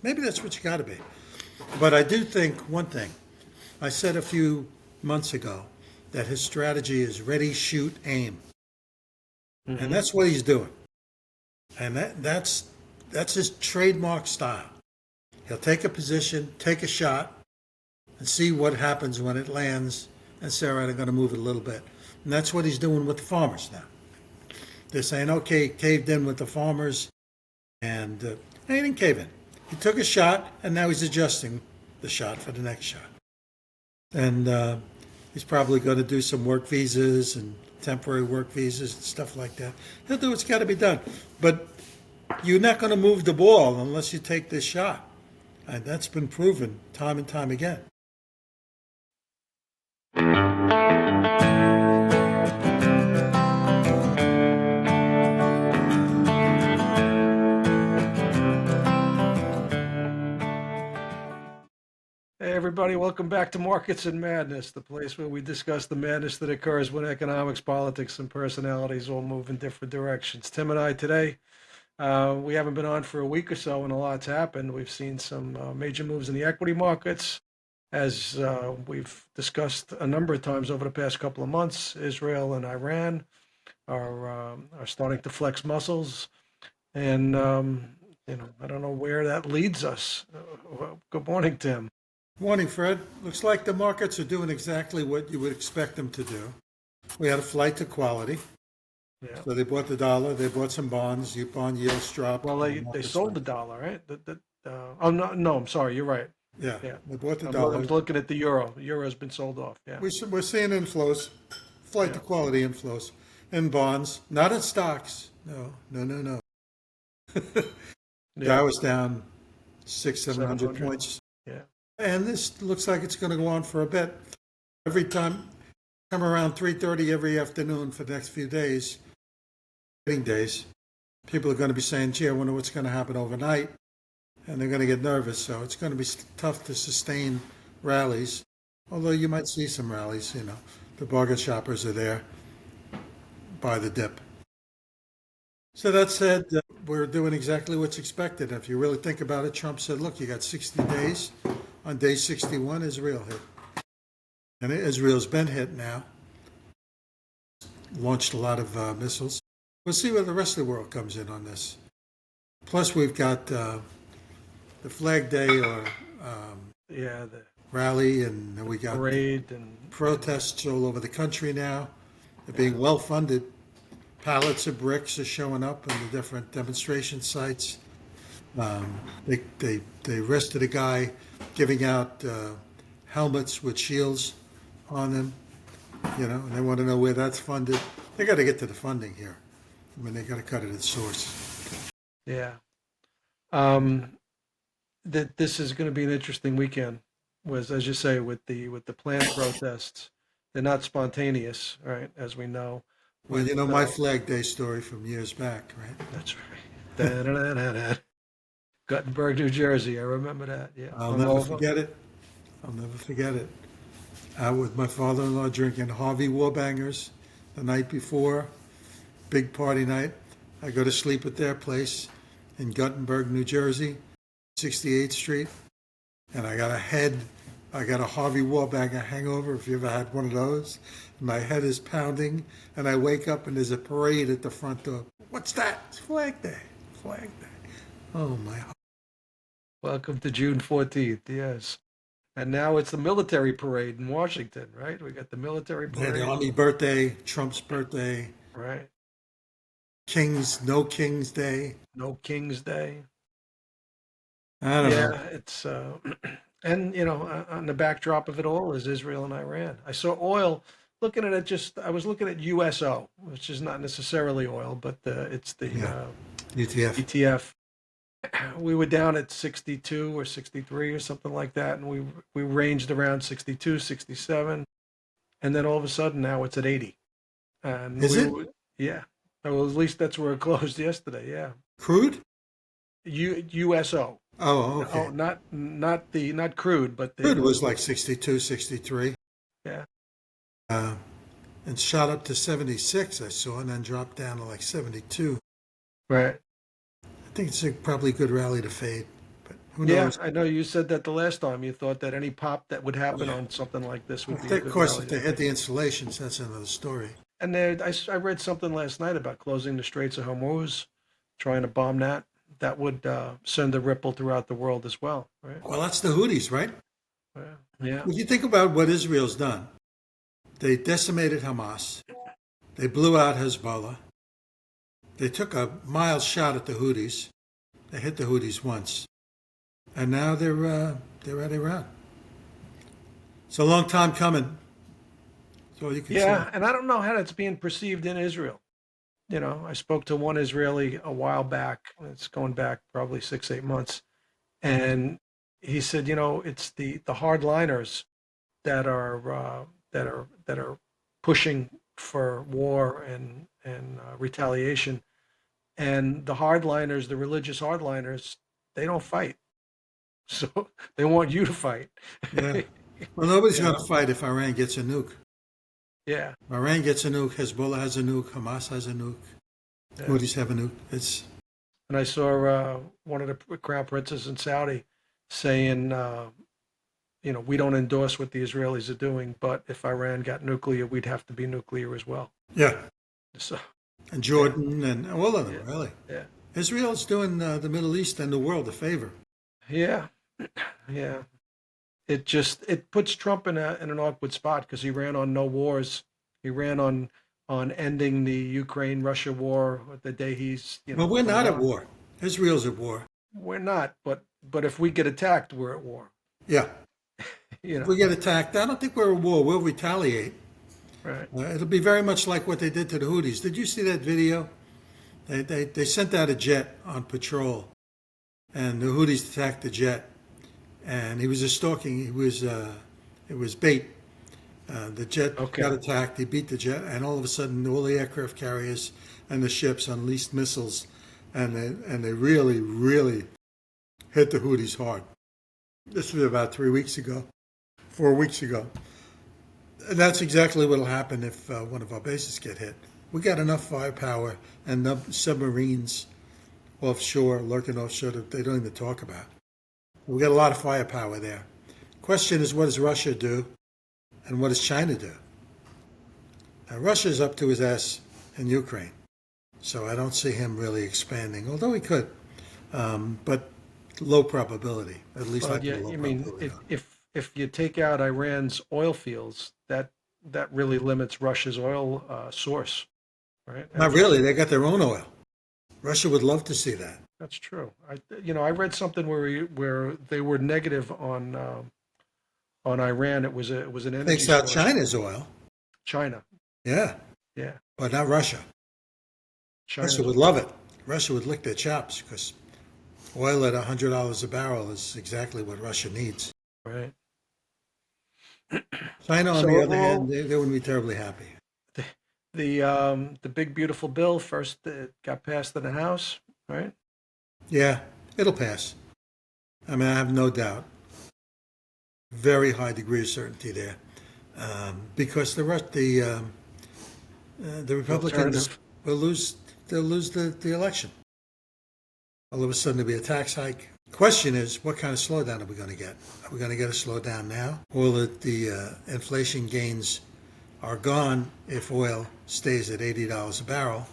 Maybe that's what you got to be. But I do think one thing. I said a few months ago that his strategy is ready, shoot, aim, and Mm-hmm. that's what he's doing. And that's his trademark style. He'll take a position, take a shot, and see what happens when it lands, and say, all right, I'm going to move it a little bit. And that's what he's doing with the Farmers now. They're saying, okay, caved in with the Farmers, and he didn't cave in. He took a shot, and now he's adjusting the shot for the next shot. And he's probably going to do some work visas and temporary work visas and stuff like that. He'll do what's got to be done. But you're not going to move the ball unless you take this shot. And that's been proven time and time again. Hey, everybody, welcome back to Markets and Madness, the place where we discuss the madness that occurs when economics, politics, and personalities all move in different directions. Tim and I today, we haven't been on for a week or so, and a lot's happened. We've seen some major moves in the equity markets. As we've discussed a number of times over the past couple of months, Israel and Iran are starting to flex muscles, and I don't know where that leads us. Good morning, Tim. Morning, Fred. Looks like the markets are doing exactly what you would expect them to do. We had a flight to quality. Yeah. So they bought the dollar, they bought some bonds, bond yields dropped. Well, and the they markets sold went. the dollar, right? Oh no, I'm sorry. You're right. Yeah, Yeah, they bought the I'm dollar. looking at the euro. The euro's been sold off. Yeah, We're seeing inflows, flight to yeah, quality inflows in bonds, not in stocks. No, no, no, no. yeah. Dow was down six, 700 700. points. Yeah, And this looks like it's going to go on for a bit. Every time, come around 3:30 every afternoon for the next few days, trading days, people are going to be saying, gee, I wonder what's going to happen overnight. And they're going to get nervous. So it's going to be tough to sustain rallies. Although you might see some rallies, the bargain shoppers are there by the dip. So that said, we're doing exactly what's expected. If you really think about it, Trump said, look, you got 60 days. On day 61, Israel hit. And Israel's been hit now, launched a lot of missiles. We'll see where the rest of the world comes in on this. Plus, we've got the Flag Day or yeah. The rally, and then we got parade and protests all over the country now. They're being well funded. Pallets of bricks are showing up in the different demonstration sites. They arrested a guy giving out helmets with shields on them, and they want to know where that's funded. They got to get to the funding here. I mean, they got to cut it at source. yeah. Um, that this is going to be an interesting weekend. Was as you say with the planned protests, they're not spontaneous, right? As we know. Well, With my Flag Day story from years back, right? that's right. Da-da-da-da-da. Guttenberg, New Jersey. I remember that. Yeah, I'll never hungover. forget it. I'll never forget it. Out with my father-in-law drinking Harvey Warbangers the night before, big party night. I go to sleep at their place in Guttenberg, New Jersey, 68th Street, and I got a Harvey Warbanger hangover, if you ever had one of those. My head is pounding, and I wake up and there's a parade at the front door. What's that? It's Flag Day. Flag Day. Oh, my. Welcome to June 14th. Yes. And now it's the military parade in Washington, right? We got the military Yeah, the parade, Army birthday, Trump's birthday, right? No King's Day. No King's Day. I don't know. Yeah, it's and on the backdrop of it all is Israel and Iran. I saw oil looking at it just I was looking at USO, which is not necessarily oil, but it's the Yeah, UTF. ETF. We were down at 62 or 63 or something like that, and we ranged around 62, 67, and then all of a sudden now it's at 80. And Is it yeah. Well, at least that's where it closed yesterday. Yeah. crude? USO. Oh, Oh, okay. not crude, but Crude was like 62, 63, yeah, uh, and shot up to 76, I saw, and then dropped down to like 72. right. I think it's probably a good rally to fade. But Who Yeah, knows? I know you said that the last time. You thought that any pop that would happen Yeah. on something like this would be a Of good course, if rally to they hit take. the installations, that's another story. And there, I read something last night about closing the Straits of Hormuz, trying to bomb that. That would send a ripple throughout the world as well, right? Well, that's the Houthis, right? Yeah. Yeah. If you think about what Israel's done, they decimated Hamas, they blew out Hezbollah, they took a mild shot at the Houthis, they hit the Houthis once, and now they're at Iran. It's a long time coming. That's all you can say. Yeah, and I don't know how that's being perceived in Israel. I spoke to one Israeli a while back. It's going back probably 6, 8 months, and he said, it's the hardliners that are pushing for war and retaliation, and the hardliners, the religious hardliners, they don't fight, so they want you to fight. Yeah. Well, nobody's you going to know? fight if Iran gets a nuke. Yeah, Iran gets a nuke, Hezbollah has a nuke, Hamas has a nuke, yeah. Houthis have a nuke. It's And I saw one of the crown princes in Saudi saying, we don't endorse what the Israelis are doing, but if Iran got nuclear, we'd have to be nuclear as well. yeah, So, and Jordan and all of them yeah, really. yeah, Israel's doing the Middle East and the world a favor. yeah, yeah. It puts Trump in an awkward spot because he ran on no wars. He ran on ending the Ukraine-Russia war the day he's Well, we're put it not at on. war. Israel's at war. We're not, but if we get attacked, we're at war. Yeah, You if know, we get attacked, I don't think we're at war. We'll retaliate. right? It'll be very much like what they did to the Houthis. Did you see that video? They sent out a jet on patrol, and the Houthis attacked the jet, and he was just stalking. It was bait. The jet Okay. got attacked. He beat the jet, and all of a sudden, all the aircraft carriers and the ships unleashed missiles, and they really, really hit the Houthis hard. This was about 3 weeks ago, 4 weeks ago. And that's exactly what will happen if one of our bases get hit. We got enough firepower and enough submarines offshore, lurking offshore, that they don't even talk about. We got a lot of firepower there. Question is, what does Russia do, and what does China do? Now, Russia's up to his ass in Ukraine, so I don't see him really expanding, although he could, but low probability. At least I Well, put yeah, a low I mean, probability on. if you take out Iran's oil fields, that really limits Russia's oil source, right? Not really. They got their own oil. Russia would love to see that. That's true. I read something where they were negative on Iran. It was an energy Takes out source. China's oil. China. Yeah, Yeah, but not Russia. China's Russia would love it. Russia would lick their chops because oil at $100 a barrel is exactly what Russia needs. right. China, on So the other overall, hand, they wouldn't be terribly happy. the big beautiful bill first got passed in the House, right? Yeah, it'll pass. I mean, I have no doubt. Very high degree of certainty there, because the Republicans Alternative. will lose. They'll lose the election. All of a sudden, there'll be a tax hike. Question is, what kind of slowdown are we going to get? Are we going to get a slowdown now, or that the inflation gains are gone if oil stays at $80 a barrel,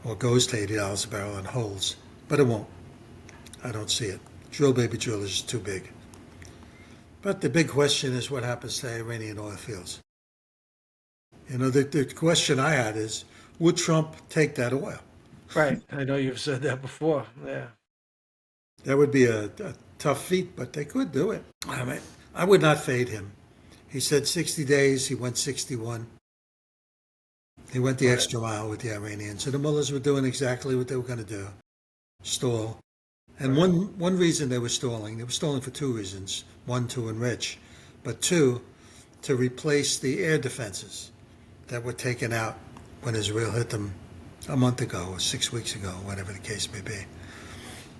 or goes to $80 a barrel and holds? But it won't. I don't see it. Drill, baby, drill is too big. But the big question is what happens to Iranian oil fields. The question I had is, would Trump take that oil? Right. I know you've said that before. Yeah. That would be a tough feat, but they could do it. I mean, I would not fade him. He said 60 days. He went 61. He went the Right. extra mile with the Iranians. And the mullahs were doing exactly what they were going to do, stall. And Right. one reason they were stalling for two reasons. One, to enrich, but two, to replace the air defenses that were taken out when Israel hit them a month ago or 6 weeks ago, whatever the case may be.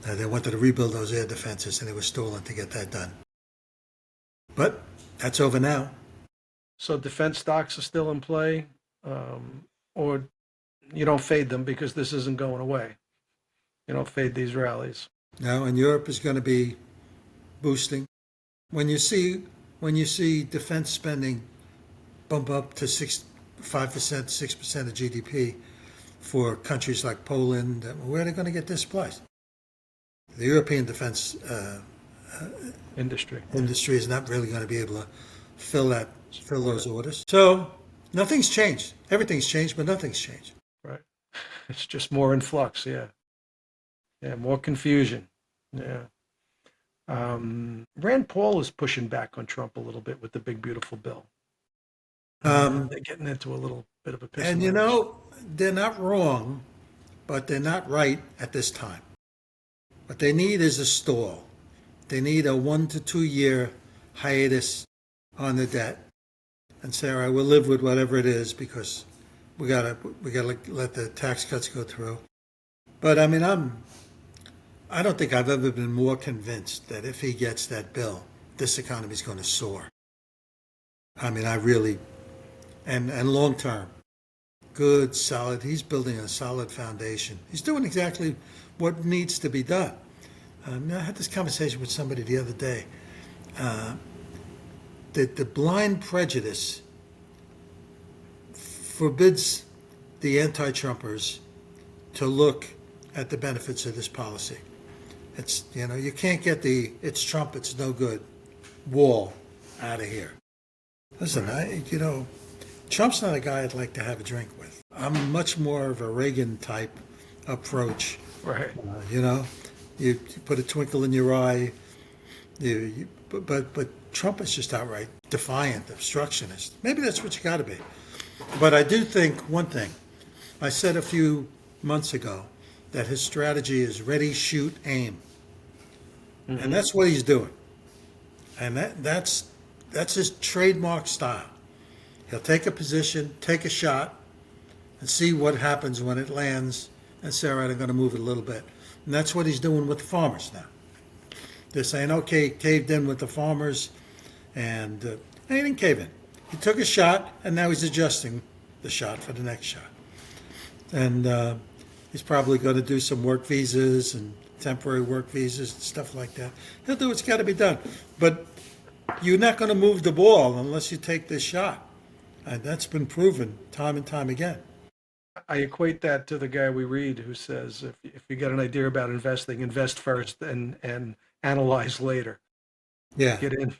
They wanted to rebuild those air defenses, and they were stalling to get that done. But that's over now. So defense stocks are still in play, or you don't fade them because this isn't going away. You don't fade these rallies. Now, and Europe is going to be boosting. When you see defense spending bump up to 5%, 6% of GDP for countries like Poland, where are they going to get displaced? The European defense Industry. industry is not really going to be able to fill those orders. So nothing's changed. Everything's changed, but nothing's changed. Right. It's just more in flux. Yeah. Yeah. More confusion. Yeah. Rand Paul is pushing back on Trump a little bit with the big beautiful bill. They're getting into a little bit of a piss. And they're not wrong, but they're not right at this time. What they need is a stall. They need a 1 to 2 year hiatus on the debt, and say, all right, we'll live with whatever it is because we gotta let the tax cuts go through. But I mean, I don't think I've ever been more convinced that if he gets that bill, this economy is going to soar. I mean, I really, and long term, good, solid. He's building a solid foundation. He's doing exactly what needs to be done. I had this conversation with somebody the other day. That the blind prejudice forbids the anti-Trumpers to look at the benefits of this policy. It's, you can't get it's Trump, it's no good wall out of here. Listen, Trump's not a guy I'd like to have a drink with. I'm much more of a Reagan type approach. Right. You put a twinkle in your eye. But Trump is just outright defiant, obstructionist. Maybe that's what you got to be. But I do think one thing. I said a few months ago that his strategy is ready, shoot, aim. Mm-hmm. And that's what he's doing. And that's his trademark style. He'll take a position, take a shot, and see what happens when it lands, and say, all right, I'm going to move it a little bit. And that's what he's doing with the farmers now. They're saying, okay, caved in with the farmers, and he didn't cave in. He took a shot, and now he's adjusting the shot for the next shot. And he's probably going to do some work visas and temporary work visas and stuff like that. He'll do what's got to be done. But you're not going to move the ball unless you take this shot. And that's been proven time and time again. I equate that to the guy we read who says, if you get an idea about investing, invest first and analyze later. Yeah. Get in.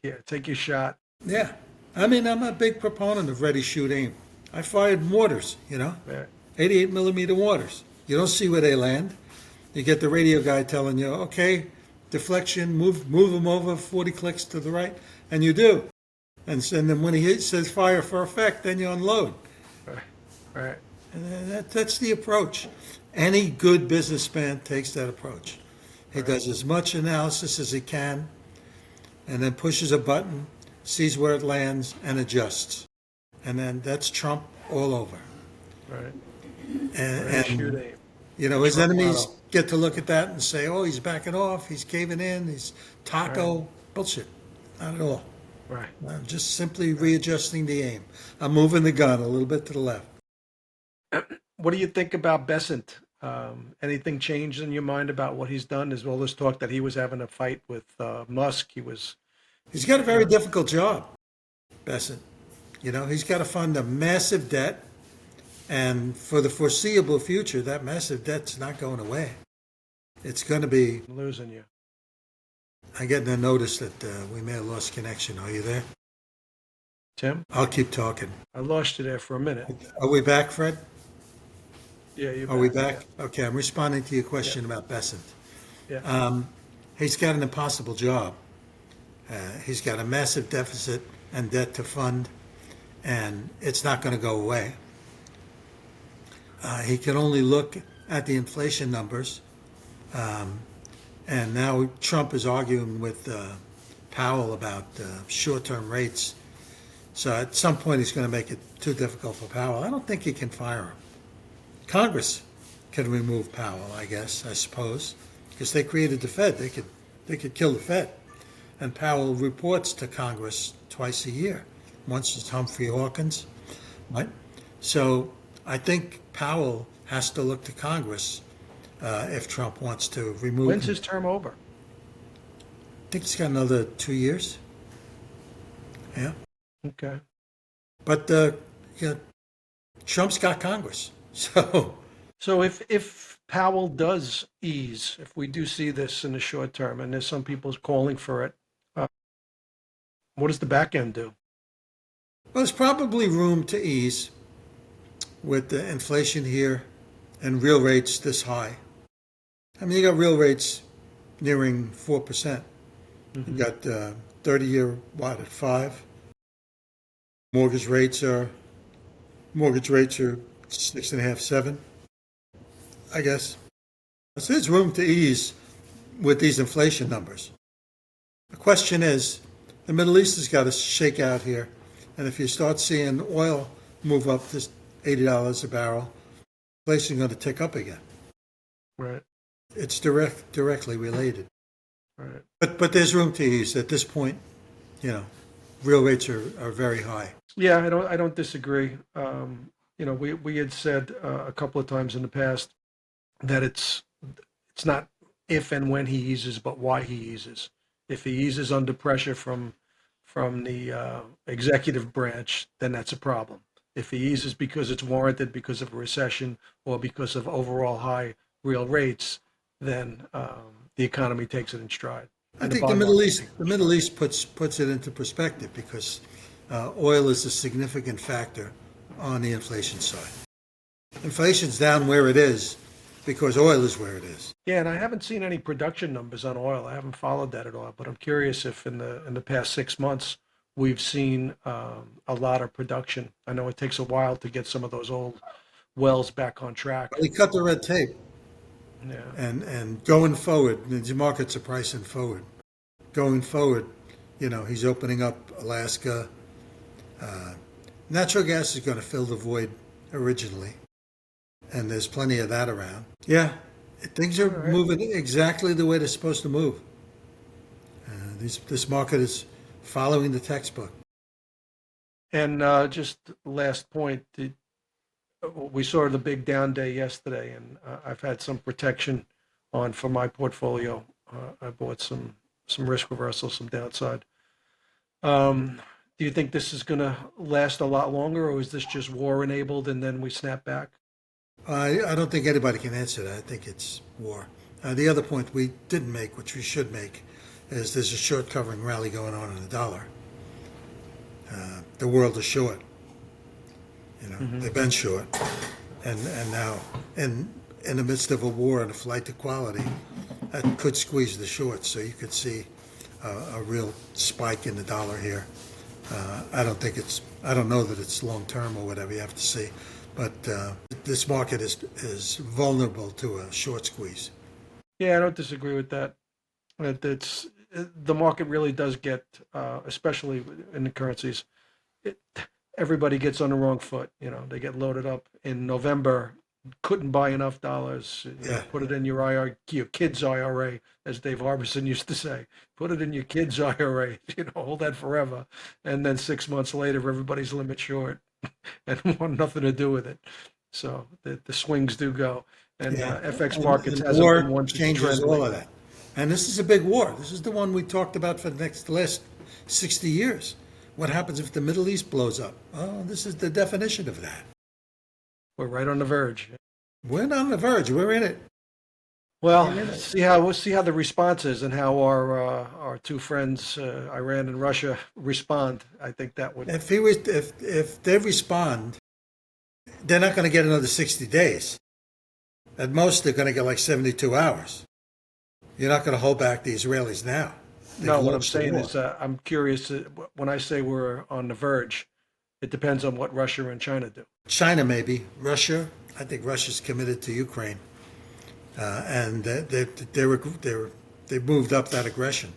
Yeah, take your shot. Yeah. I mean, I'm a big proponent of ready, shoot, aim. I fired mortars, Yeah. 88 millimeter mortars. You don't see where they land. You get the radio guy telling you, okay, deflection, move them over 40 clicks to the right, and you do. And then when he says fire for effect, then you unload. Right. And that's the approach. Any good businessman takes that approach. He does as much analysis as he can, and then pushes a button, sees where it lands, and adjusts. And then that's Trump all over. Right. And Shoot aim. his Trump enemies model. get to look at that and say, oh, he's backing off, he's caving in, he's taco. Right. Bullshit. Not at all. Right. I'm just simply readjusting the aim. I'm moving the gun a little bit to the left. What do you think about Bessent? Anything changed in your mind about what he's done? As well as talk that he was having a fight with Musk. He's got a very difficult job, Bessent. He's got to fund a massive debt. And for the foreseeable future, that massive debt's not going away. It's going to be losing you. I'm getting a notice that we may have lost connection. Are you there? Tim? I'll keep talking. I lost you there for a minute. Are we back, Fred? Yeah, you're Are we back? Okay, I'm responding to your question about Bessent. Yeah. He's got an impossible job. He's got a massive deficit and debt to fund, and it's not going to go away. He can only look at the inflation numbers. And now Trump is arguing with Powell about short-term rates. So at some point he's going to make it too difficult for Powell. I don't think he can fire him. Congress can remove Powell, I suppose, because they created the Fed. They could kill the Fed. And Powell reports to Congress twice a year. Once it's Humphrey Hawkins, right? So I think Powell has to look to Congress if Trump wants to remove When's him. his term over? I think he's got another 2 years. Yeah. Okay. But, you know, Trump's got Congress. So, So if Powell does ease, if we do see this in the short term, and there's some people calling for it, uh, what does the back end do? well, there's probably room to ease with the inflation here and real rates this high. I mean, you got real rates nearing 4%. You got 30-year what at 5. Mortgage rates are 6.5, 7. I guess. So there's room to ease with these inflation numbers. The question is, the Middle East has got to shake out here, and if you start seeing oil move up to $80 a barrel, inflation is going to tick up again. Right. It's directly related. Right. But there's room to ease at this point. Real rates are very high. Yeah, I don't disagree. We had said a couple of times in the past that it's not if and when he eases, but why he eases. If he eases under pressure from the executive branch, then that's a problem. If he eases because it's warranted because of a recession or because of overall high real rates, then the economy takes it in stride. I And think the bond Middle market East takes it the in Middle stride. East puts it into perspective because oil is a significant factor on the inflation side. Inflation's down where it is because oil is where it is. Yeah, and I haven't seen any production numbers on oil. I haven't followed that at all, but I'm curious if in the past 6 months we've seen a lot of production. I know it takes a while to get some of those old wells back on track. We cut the red tape, Yeah, and going forward, the markets are pricing forward. Going forward, he's opening up Alaska. Natural gas is going to fill the void originally, and there's plenty of that around. Yeah, things are all right. moving exactly the way they're supposed to move. This market is following the textbook. And just last point, we saw the big down day yesterday, and I've had some protection on for my portfolio. I bought some risk reversal, some downside. Um, do you think this is going to last a lot longer, or is this just war enabled and then we snap back? I don't think anybody can answer that. I think it's war. The other point we didn't make, which we should make, is there's a short covering rally going on in the dollar. The world is short. They've been short, and now in the midst of a war and a flight to quality, that could squeeze the shorts. So you could see a real spike in the dollar here. I don't know that it's long term or whatever. You have to see, but this market is vulnerable to a short squeeze. Yeah, I don't disagree with that. The market really does get, especially in the currencies, it, everybody gets on the wrong foot. They get loaded up in November, couldn't buy enough dollars. Yeah. Put it in your kids' IRA, as Dave Harbison used to say. Put it in your kids' IRA. Hold that forever. And then 6 months later, everybody's limit short and want nothing to do with it. So the swings do go. And Yeah. FX And markets the hasn't war been one to changes trend all of lately. that. And this is a big war. This is the one we talked about for the last 60 years. What happens if the Middle East blows up? Oh, this is the definition of that. We're right on the verge. We're not on the verge. We're in it. Well, we'll see how the response is and how our two friends, Iran and Russia, respond. I think that would. If they respond, they're not going to get another 60 days. At most, they're going to get like 72 hours. You're not going to hold back the Israelis now. No, what I'm launched the saying war. is, I'm curious. When I say we're on the verge, it depends on what Russia and China do. China, maybe. Russia, I think Russia's committed to Ukraine. And they moved up that aggression.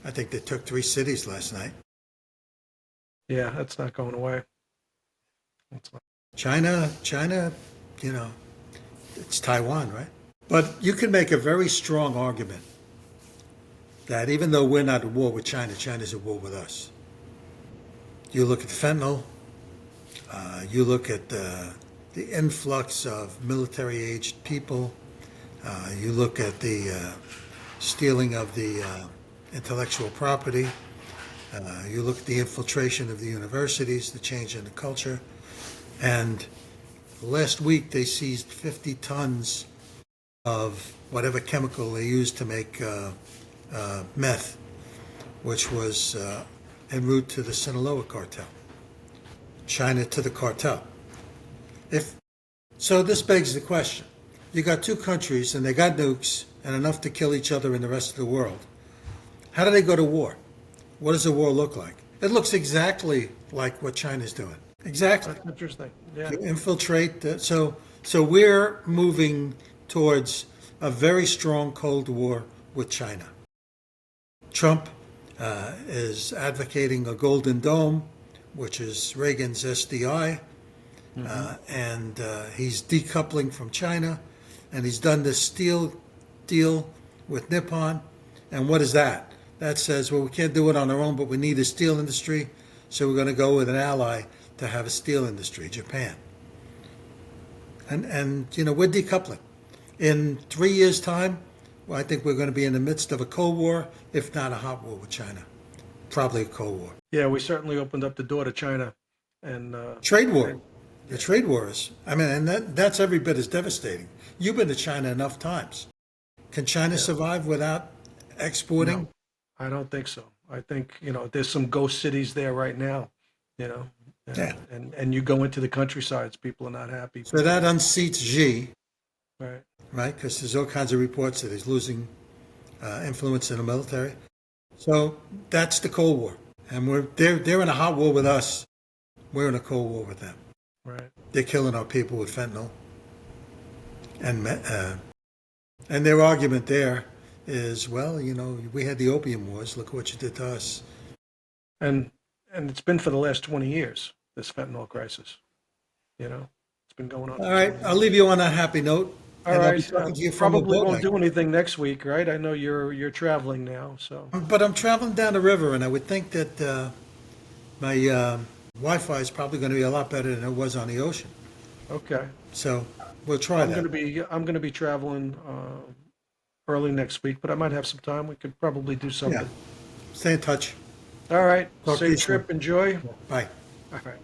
I think they took 3 cities last night. Yeah, that's not going away. That's not. China, it's Taiwan, right? But you can make a very strong argument that even though we're not at war with China, China's at war with us. You look at fentanyl, you look at the influx of military-aged people, You look at the stealing of the intellectual property. You look at the infiltration of the universities, the change in the culture. And last week, they seized 50 tons of whatever chemical they used to make meth, which was en route to the Sinaloa cartel, China to the cartel. So this begs the question. You got two countries and they got nukes and enough to kill each other in the rest of the world. How do they go to war? What does a war look like? It looks exactly like what China's doing. Exactly. That's interesting. Yeah. You infiltrate. So we're moving towards a very strong Cold War with China. Trump is advocating a Golden Dome, which is Reagan's SDI, and he's decoupling from China, and he's done this steel deal with Nippon. And what is that? That says, well, we can't do it on our own, but we need a steel industry, so we're going to go with an ally to have a steel industry, Japan. And we're decoupling. In 3 years' time, well, I think we're going to be in the midst of a Cold War, if not a hot war with China. Probably a Cold War. Yeah, we certainly opened up the door to China. And trade war. The trade wars. I mean, and that's every bit as devastating. You've been to China enough times. Can China survive without exporting? No, I don't think so. I think, there's some ghost cities there right now, and you go into the countrysides, people are not happy. So that unseats Xi, right? Because there's all kinds of reports that he's losing influence in the military. So that's the Cold War. And they're in a hot war with us. We're in a Cold War with them. Right. They're killing our people with fentanyl. And their argument there is, well, we had the opium wars. Look what you did to us. And it's been for the last 20 years, this fentanyl crisis. It's been going on. All right, I'll leave you on that happy note. All right. Probably won't night. do anything next week, right? I know you're traveling now, so. But I'm traveling down the river, and I would think that my Wi-Fi is probably going to be a lot better than it was on the ocean. Okay. So we'll try I'm that. going to be traveling early next week, but I might have some time. We could probably do something. Yeah. Stay in touch. All right. Talk to you Safe trip. soon. Enjoy. Bye. All right.